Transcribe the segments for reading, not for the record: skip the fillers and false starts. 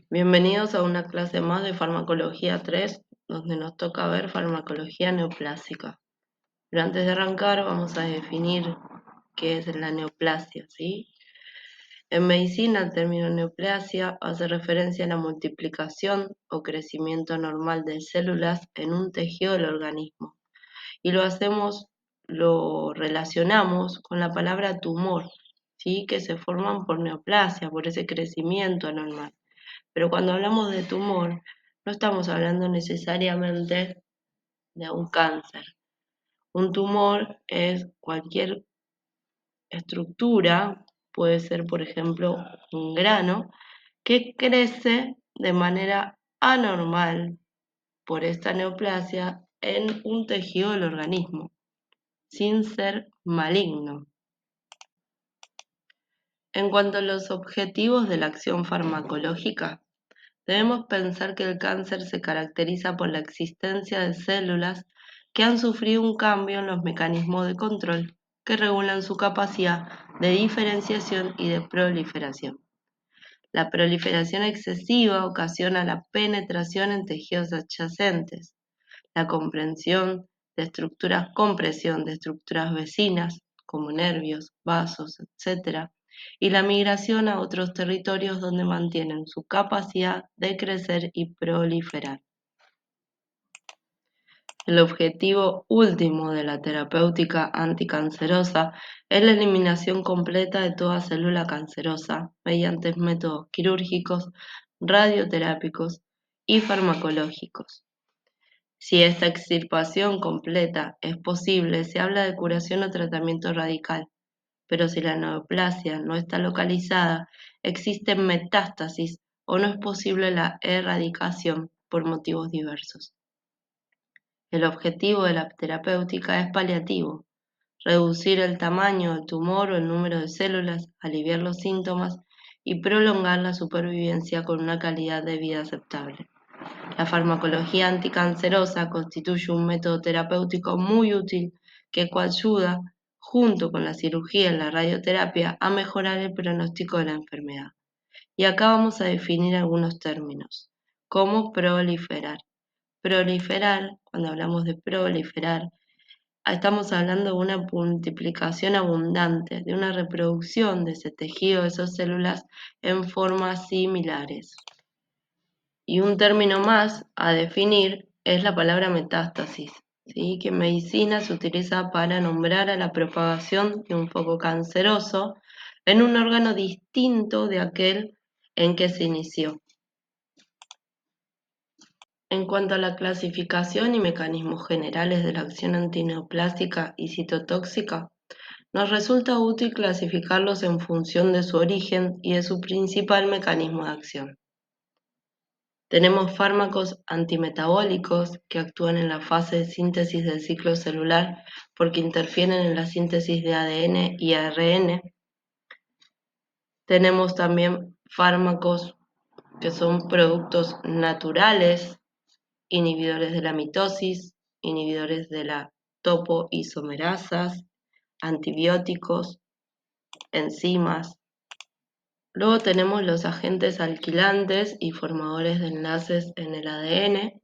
Bienvenidos a una clase más de Farmacología 3, donde nos toca ver farmacología neoplásica. Pero antes de arrancar vamos a definir qué es la neoplasia, ¿sí? En medicina el término neoplasia hace referencia a la multiplicación o crecimiento anormal de células en un tejido del organismo. Y lo relacionamos con la palabra tumor, ¿sí? Que se forman por neoplasia, por ese crecimiento anormal. Pero cuando hablamos de tumor, no estamos hablando necesariamente de un cáncer. Un tumor es cualquier estructura, puede ser por ejemplo un grano, que crece de manera anormal por esta neoplasia en un tejido del organismo, sin ser maligno. En cuanto a los objetivos de la acción farmacológica, debemos pensar que el cáncer se caracteriza por la existencia de células que han sufrido un cambio en los mecanismos de control que regulan su capacidad de diferenciación y de proliferación. La proliferación excesiva ocasiona la penetración en tejidos adyacentes, la compresión de estructuras vecinas, como nervios, vasos, etc., y la migración a otros territorios donde mantienen su capacidad de crecer y proliferar. El objetivo último de la terapéutica anticancerosa es la eliminación completa de toda célula cancerosa mediante métodos quirúrgicos, radioterápicos y farmacológicos. Si esta extirpación completa es posible, se habla de curación o tratamiento radical, pero si la neoplasia no está localizada, existen metástasis o no es posible la erradicación por motivos diversos. El objetivo de la terapéutica es paliativo, reducir el tamaño del tumor o el número de células, aliviar los síntomas y prolongar la supervivencia con una calidad de vida aceptable. La farmacología anticancerosa constituye un método terapéutico muy útil que coayuda, junto con la cirugía y la radioterapia, a mejorar el pronóstico de la enfermedad. Y acá vamos a definir algunos términos. ¿Cómo proliferar? Proliferar, cuando hablamos de proliferar, estamos hablando de una multiplicación abundante, de una reproducción de ese tejido, de esas células en formas similares. Y un término más a definir es la palabra metástasis, ¿sí? Que en medicina se utiliza para nombrar a la propagación de un foco canceroso en un órgano distinto de aquel en que se inició. En cuanto a la clasificación y mecanismos generales de la acción antineoplásica y citotóxica, nos resulta útil clasificarlos en función de su origen y de su principal mecanismo de acción. Tenemos fármacos antimetabólicos que actúan en la fase de síntesis del ciclo celular porque interfieren en la síntesis de ADN y ARN. Tenemos también fármacos que son productos naturales, inhibidores de la mitosis, inhibidores de la topoisomerasas, antibióticos, enzimas. Luego tenemos los agentes alquilantes y formadores de enlaces en el ADN,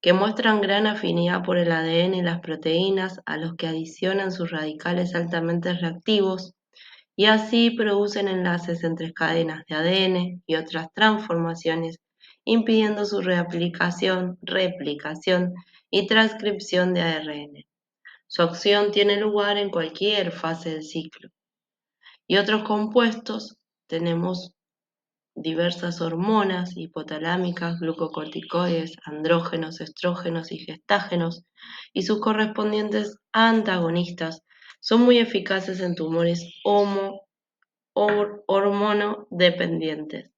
que muestran gran afinidad por el ADN y las proteínas a los que adicionan sus radicales altamente reactivos y así producen enlaces entre cadenas de ADN y otras transformaciones, impidiendo su replicación y transcripción de ARN. Su acción tiene lugar en cualquier fase del ciclo. Y otros compuestos tenemos diversas hormonas hipotalámicas, glucocorticoides, andrógenos, estrógenos y gestágenos, y sus correspondientes antagonistas son muy eficaces en tumores hormonodependientes.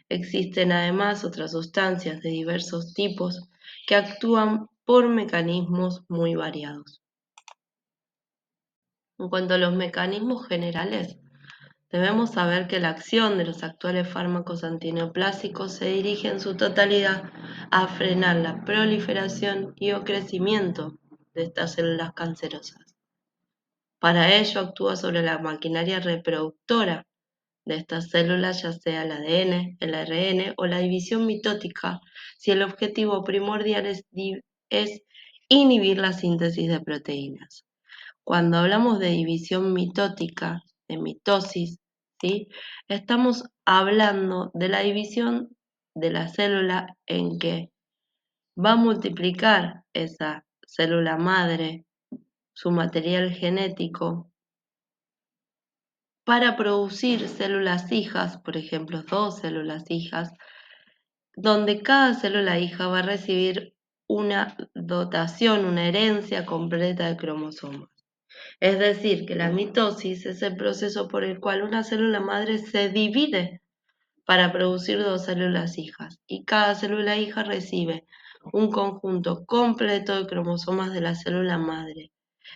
Existen además otras sustancias de diversos tipos que actúan por mecanismos muy variados. En cuanto a los mecanismos generales, debemos saber que la acción de los actuales fármacos antineoplásicos se dirige en su totalidad a frenar la proliferación y o crecimiento de estas células cancerosas. Para ello actúa sobre la maquinaria reproductora de estas células, ya sea el ADN, el ARN o la división mitótica, si el objetivo primordial es inhibir la síntesis de proteínas. Cuando hablamos de división mitótica, de mitosis, ¿sí? Estamos hablando de la división de la célula en que va a multiplicar esa célula madre, su material genético, para producir células hijas, por ejemplo, dos células hijas, donde cada célula hija va a recibir una dotación, una herencia completa de cromosomas. Es decir, que la mitosis es el proceso por el cual una célula madre se divide para producir dos células hijas y cada célula hija recibe un conjunto completo de cromosomas de la célula madre.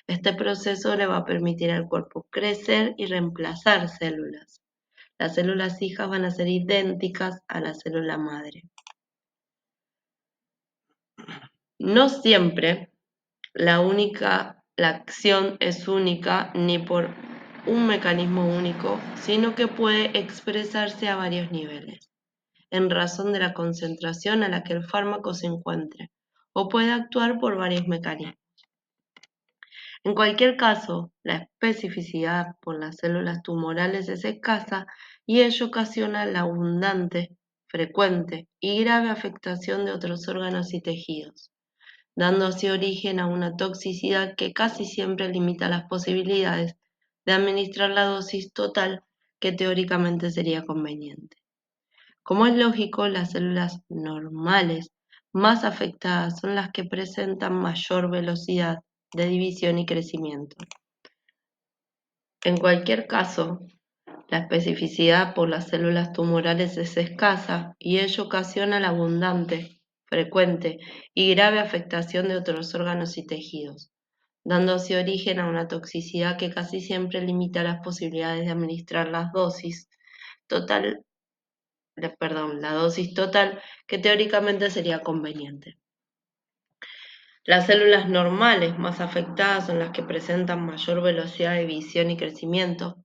Este proceso le va a permitir al cuerpo crecer y reemplazar células. Las células hijas van a ser idénticas a la célula madre. No siempre la acción es única ni por un mecanismo único, sino que puede expresarse a varios niveles, en razón de la concentración a la que el fármaco se encuentre, o puede actuar por varios mecanismos. En cualquier caso, la especificidad por las células tumorales es escasa y ello ocasiona la abundante, frecuente y grave afectación de otros órganos y tejidos, dando así origen a una toxicidad que casi siempre limita las posibilidades de administrar la dosis total que teóricamente sería conveniente. Como es lógico, las células normales más afectadas son las que presentan mayor velocidad de división y crecimiento. En cualquier caso, la especificidad por las células tumorales es escasa y ello ocasiona la abundante, frecuente y grave afectación de otros órganos y tejidos, dando así origen a una toxicidad que casi siempre limita las posibilidades de administrar la dosis total que teóricamente sería conveniente. Las células normales más afectadas son las que presentan mayor velocidad de división y crecimiento.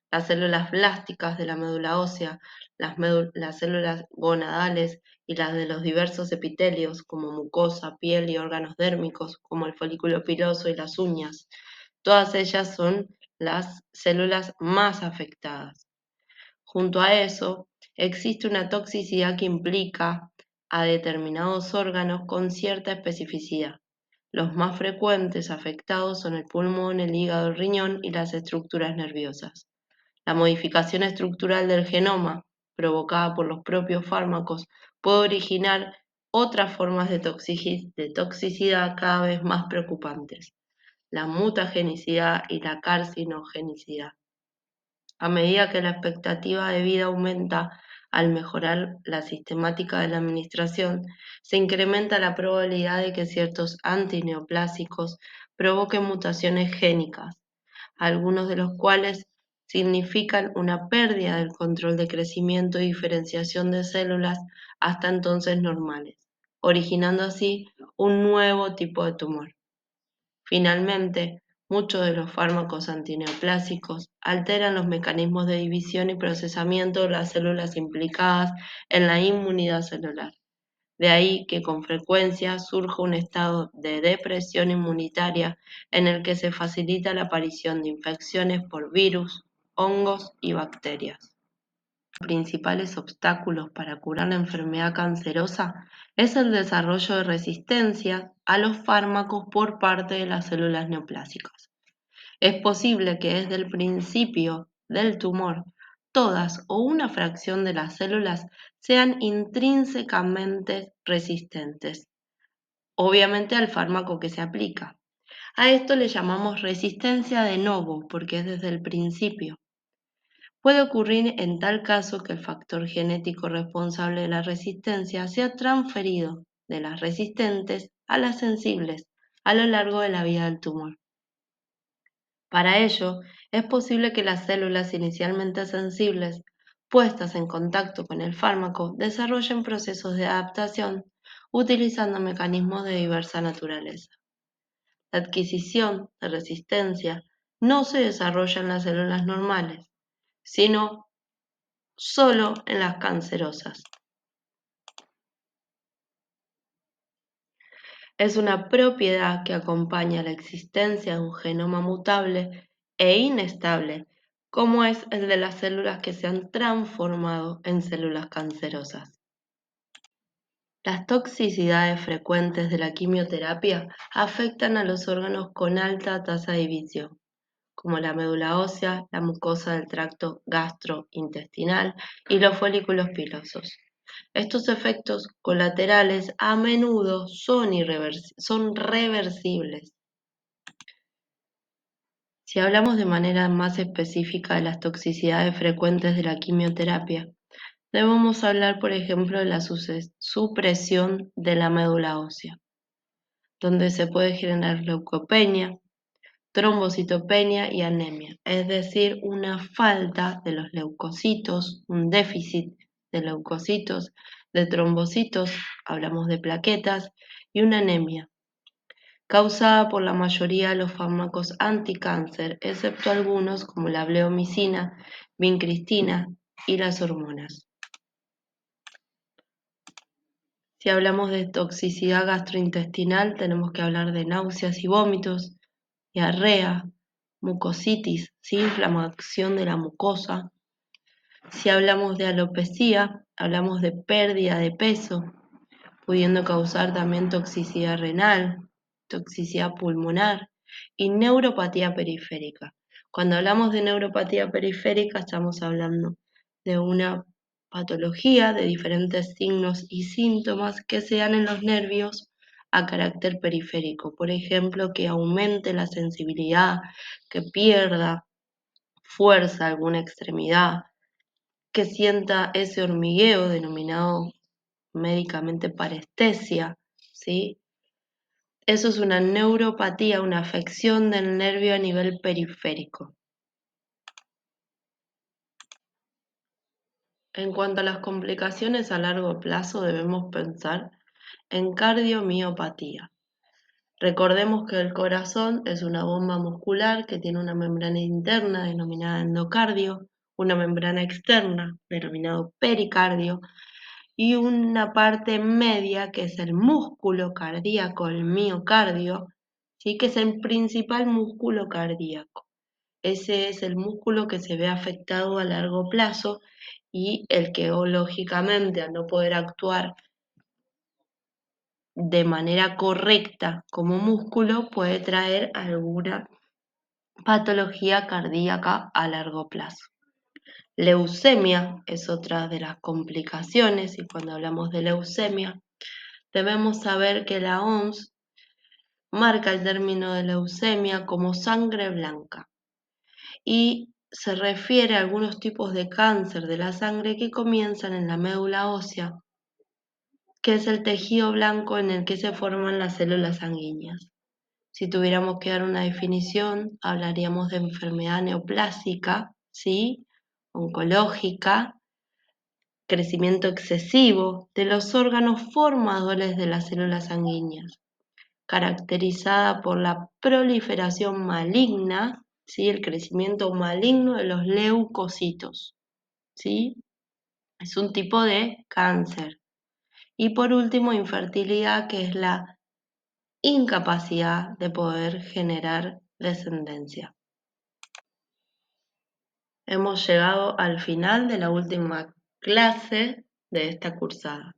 Las células blásticas de la médula ósea, las células gonadales y las de los diversos epitelios como mucosa, piel y órganos dérmicos como el folículo piloso y las uñas. Todas ellas son las células más afectadas. Junto a eso, existe una toxicidad que implica a determinados órganos con cierta especificidad. Los más frecuentes afectados son el pulmón, el hígado, el riñón y las estructuras nerviosas. La modificación estructural del genoma, provocada por los propios fármacos, puede originar otras formas de toxicidad cada vez más preocupantes, la mutagenicidad y la carcinogenicidad. A medida que la expectativa de vida aumenta al mejorar la sistemática de la administración, se incrementa la probabilidad de que ciertos antineoplásicos provoquen mutaciones génicas, algunos de los cuales significan una pérdida del control de crecimiento y diferenciación de células hasta entonces normales, originando así un nuevo tipo de tumor. Finalmente, muchos de los fármacos antineoplásicos alteran los mecanismos de división y procesamiento de las células implicadas en la inmunidad celular. De ahí que con frecuencia surja un estado de depresión inmunitaria en el que se facilita la aparición de infecciones por virus, hongos y bacterias. Los principales obstáculos para curar la enfermedad cancerosa es el desarrollo de resistencia a los fármacos por parte de las células neoplásicas. Es posible que desde el principio del tumor todas o una fracción de las células sean intrínsecamente resistentes, obviamente al fármaco que se aplica. A esto le llamamos resistencia de novo porque es desde el principio. Puede ocurrir en tal caso que el factor genético responsable de la resistencia sea transferido de las resistentes a las sensibles a lo largo de la vida del tumor. Para ello, es posible que las células inicialmente sensibles, puestas en contacto con el fármaco, desarrollen procesos de adaptación utilizando mecanismos de diversa naturaleza. La adquisición de resistencia no se desarrolla en las células normales, sino solo en las cancerosas. Es una propiedad que acompaña la existencia de un genoma mutable e inestable, como es el de las células que se han transformado en células cancerosas. Las toxicidades frecuentes de la quimioterapia afectan a los órganos con alta tasa de división, como la médula ósea, la mucosa del tracto gastrointestinal y los folículos pilosos. Estos efectos colaterales a menudo son reversibles. Si hablamos de manera más específica de las toxicidades frecuentes de la quimioterapia, debemos hablar, por ejemplo, de la supresión de la médula ósea, donde se puede generar leucopenia, trombocitopenia y anemia, es decir, una falta de los leucocitos, un déficit de leucocitos, de trombocitos, hablamos de plaquetas, y una anemia, causada por la mayoría de los fármacos anticáncer, excepto algunos como la bleomicina, vincristina y las hormonas. Si hablamos de toxicidad gastrointestinal, tenemos que hablar de náuseas y vómitos, diarrea, mucositis, ¿sí? Inflamación de la mucosa. Si hablamos de alopecia, hablamos de pérdida de peso, pudiendo causar también toxicidad renal, toxicidad pulmonar y neuropatía periférica. Cuando hablamos de neuropatía periférica estamos hablando de una patología de diferentes signos y síntomas que se dan en los nervios a carácter periférico. Por ejemplo, que aumente la sensibilidad, que pierda fuerza alguna extremidad, que sienta ese hormigueo denominado médicamente parestesia, ¿sí? Eso es una neuropatía, una afección del nervio a nivel periférico. En cuanto a las complicaciones a largo plazo, debemos pensar en cardiomiopatía. Recordemos que el corazón es una bomba muscular que tiene una membrana interna denominada endocardio, una membrana externa denominada pericardio y una parte media que es el músculo cardíaco, el miocardio, ¿sí? Que es el principal músculo cardíaco. Ese es el músculo que se ve afectado a largo plazo y el que lógicamente al no poder actuar de manera correcta como músculo puede traer alguna patología cardíaca a largo plazo. Leucemia es otra de las complicaciones y cuando hablamos de leucemia debemos saber que la OMS marca el término de leucemia como sangre blanca y se refiere a algunos tipos de cáncer de la sangre que comienzan en la médula ósea, que es el tejido blanco en el que se forman las células sanguíneas. Si tuviéramos que dar una definición, hablaríamos de enfermedad neoplásica, ¿sí? Oncológica, crecimiento excesivo de los órganos formadores de las células sanguíneas, caracterizada por la proliferación maligna, ¿sí? El crecimiento maligno de los leucocitos, ¿sí? Es un tipo de cáncer. Y por último, infertilidad, que es la incapacidad de poder generar descendencia. Hemos llegado al final de la última clase de esta cursada.